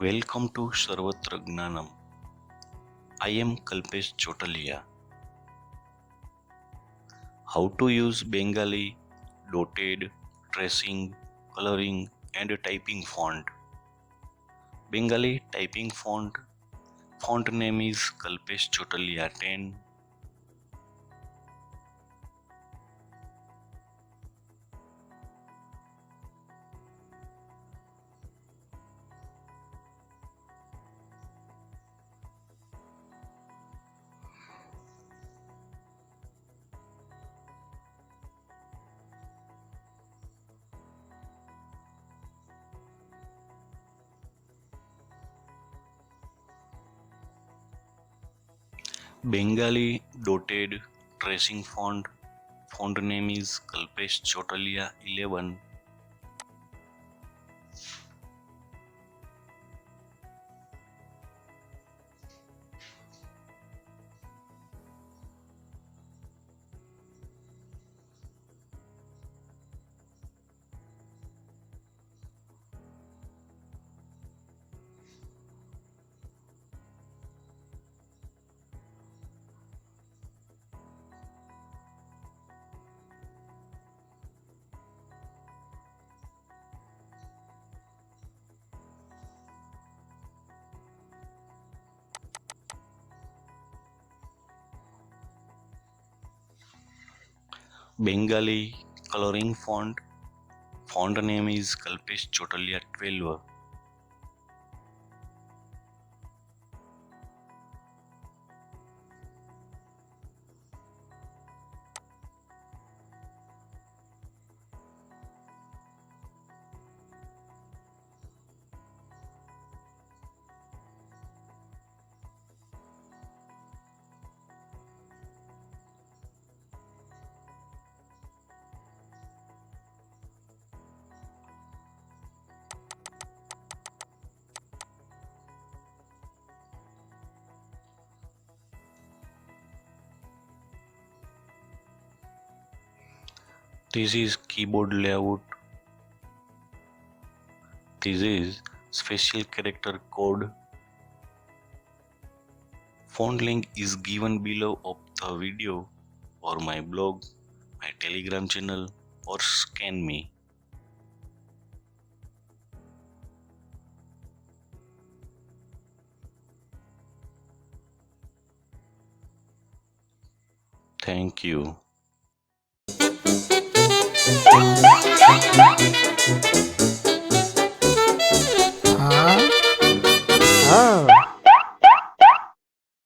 Welcome to Sarvatra Gnanam. I am Kalpesh Chotalia. How to use Bengali, dotted, tracing, coloring and typing font. Bengali typing font. Font name is Kalpesh Chotalia 10. Bengali dotted tracing font. Font name is Kalpesh Chotalia 11. Bengali coloring font. Font name is Kalpesh Chotalia 12. This is keyboard layout. This is special character code. Font link is given below of the video or my blog, my Telegram channel or scan me. Thank you.